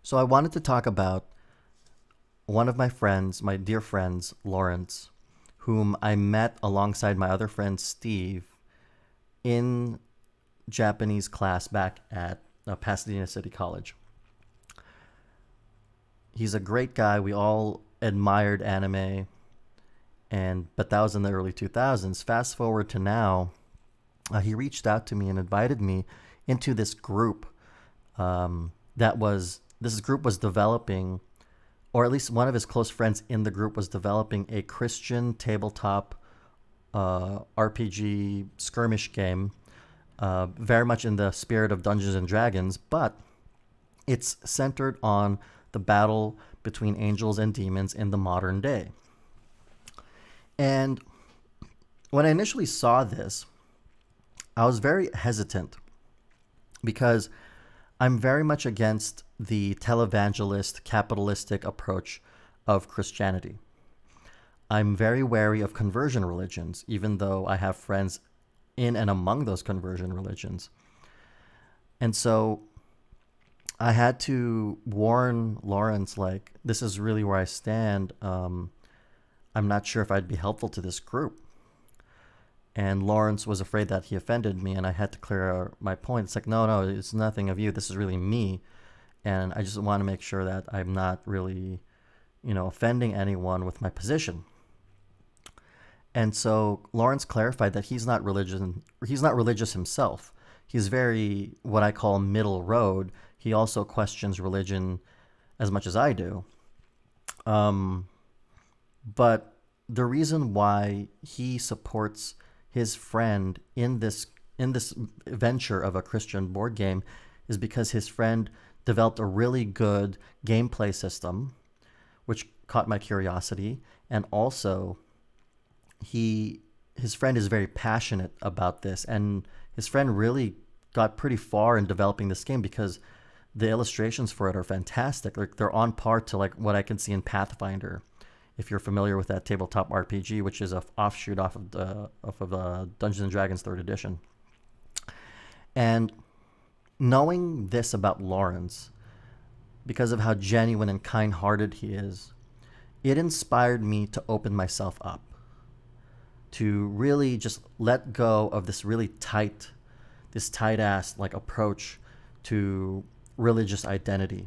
So I wanted to talk about one of my friends, my dear friends, Lawrence, whom I met alongside my other friend Steve in Japanese class back at Pasadena City College. He's a great guy. We all admired anime, and but that was in the early 2000s. Fast forward to now, he reached out to me and invited me into this group. That was this group was developing, or at least one of his close friends in the group was developing a Christian tabletop RPG skirmish game, very much in the spirit of Dungeons and Dragons, but it's centered on the battle between angels and demons in the modern day. And when I initially saw this, I was very hesitant because I'm very much against the televangelist, capitalistic approach of Christianity. I'm very wary of conversion religions, even though I have friends in and among those conversion religions. And so I had to warn Lawrence, like, this is really where I stand. I'm not sure if I'd be helpful to this group. And Lawrence was afraid that he offended me, and I had to clear my point. It's like, no, it's nothing of you. This is really me. And I just want to make sure that I'm not really, offending anyone with my position. And so Lawrence clarified that he's not religious. He's not religious himself. He's very what I call middle road. He also questions religion as much as I do. But the reason why he supports his friend in this venture of a Christian board game is because his friend developed a really good gameplay system, which caught my curiosity, and also his friend is very passionate about this, and his friend really got pretty far in developing this game because the illustrations for it are fantastic. Like, they're on par to like what I can see in Pathfinder, if you're familiar with that tabletop RPG, which is a offshoot off of Dungeons and Dragons Third Edition. And knowing this about Lawrence, because of how genuine and kind-hearted he is, it inspired me to open myself up, to really just let go of this tight-ass like approach to religious identity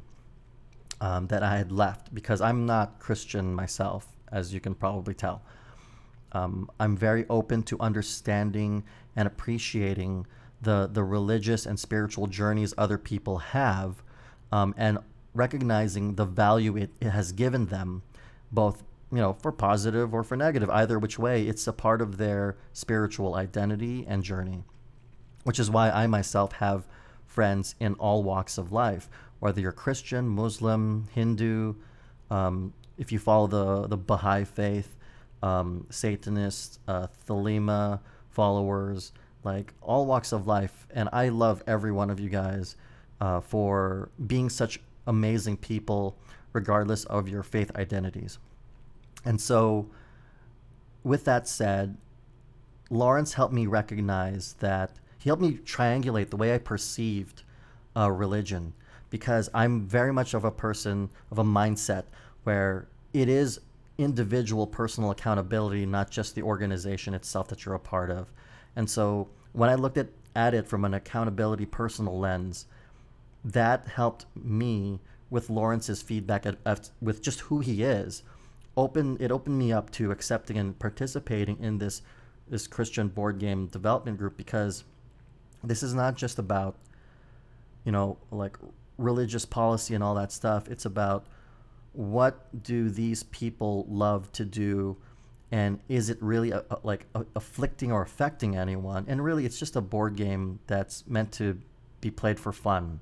that I had left, because I'm not Christian myself, as you can probably tell. I'm very open to understanding and appreciating the religious and spiritual journeys other people have, and recognizing the value it has given them, both for positive or for negative. Either which way, it's a part of their spiritual identity and journey, which is why I myself have friends in all walks of life, whether you're Christian, Muslim, Hindu, if you follow the Baha'i faith, Satanist, Thelema followers, like all walks of life. And I love every one of you guys for being such amazing people, regardless of your faith identities. And so, with that said, Lawrence helped me recognize that he helped me triangulate the way I perceived religion, because I'm very much of a person of a mindset where it is individual personal accountability, not just the organization itself that you're a part of. And so when I looked at it from an accountability personal lens, that helped me with Lawrence's feedback with just who he is. It opened me up to accepting and participating in this Christian board game development group, because this is not just about like religious policy and all that stuff. It's about, what do these people love to do, and is it really afflicting or affecting anyone? And really, it's just a board game that's meant to be played for fun.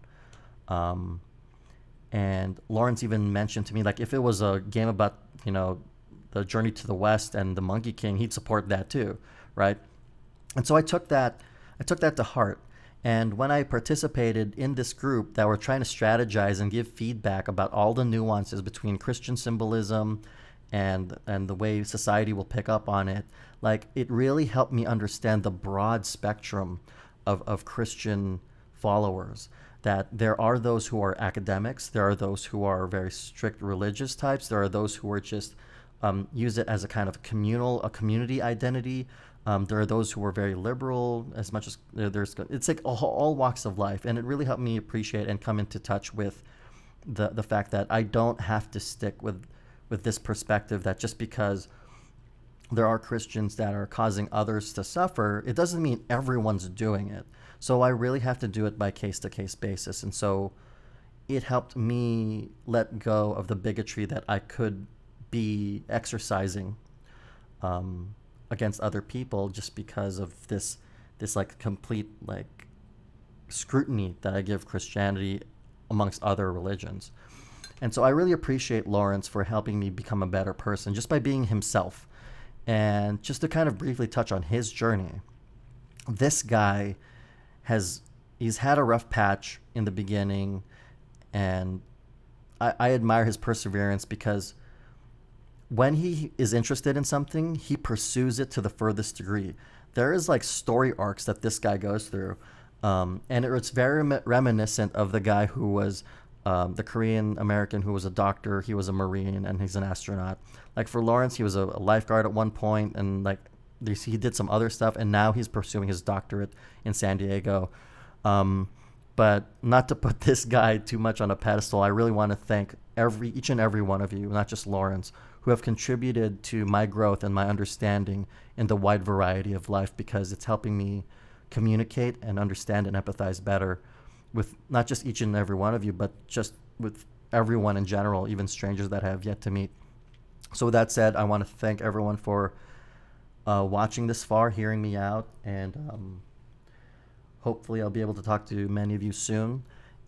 And Lawrence even mentioned to me, like, if it was a game about the Journey to the West and the Monkey King, he'd support that too, right? And so I took that to heart. And when I participated in this group that were trying to strategize and give feedback about all the nuances between Christian symbolism and the way society will pick up on it, like, it really helped me understand the broad spectrum of Christian followers. that there are those who are academics, there are those who are very strict religious types, there are those who are just use it as a kind of a community identity. There are those who are very liberal, as much as it's like all walks of life, and it really helped me appreciate and come into touch with the fact that I don't have to stick with this perspective that just because there are Christians that are causing others to suffer, it doesn't mean everyone's doing it. So I really have to do it by case-to-case basis. And so it helped me let go of the bigotry that I could be exercising against other people just because of this like complete like scrutiny that I give Christianity amongst other religions. And so I really appreciate Lawrence for helping me become a better person just by being himself. And just to kind of briefly touch on his journey, this guy he's had a rough patch in the beginning, and I admire his perseverance, because when he is interested in something, he pursues it to the furthest degree. There is like story arcs that this guy goes through, and it's very reminiscent of the guy who was the Korean American who was a doctor. He was a Marine, and he's an astronaut. Like for Lawrence, he was a lifeguard at one point, and like he did some other stuff, and now he's pursuing his doctorate in San Diego. But not to put this guy too much on a pedestal, I really want to thank each and every one of you, not just Lawrence, who have contributed to my growth and my understanding in the wide variety of life, because it's helping me communicate and understand and empathize better with not just each and every one of you, but just with everyone in general, even strangers that I have yet to meet. So with that said, I want to thank everyone for watching this far, hearing me out, and hopefully I'll be able to talk to many of you soon.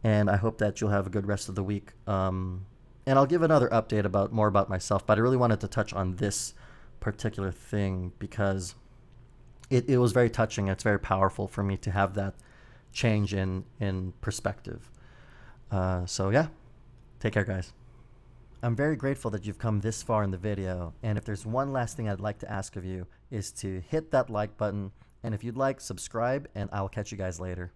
And I hope that you'll have a good rest of the week. And I'll give another update more about myself, but I really wanted to touch on this particular thing because it was very touching. It's very powerful for me to have that change in perspective. So yeah, take care, guys. I'm very grateful that you've come this far in the video, and if there's one last thing I'd like to ask of you is to hit that like button, and if you'd like, subscribe, and I'll catch you guys later.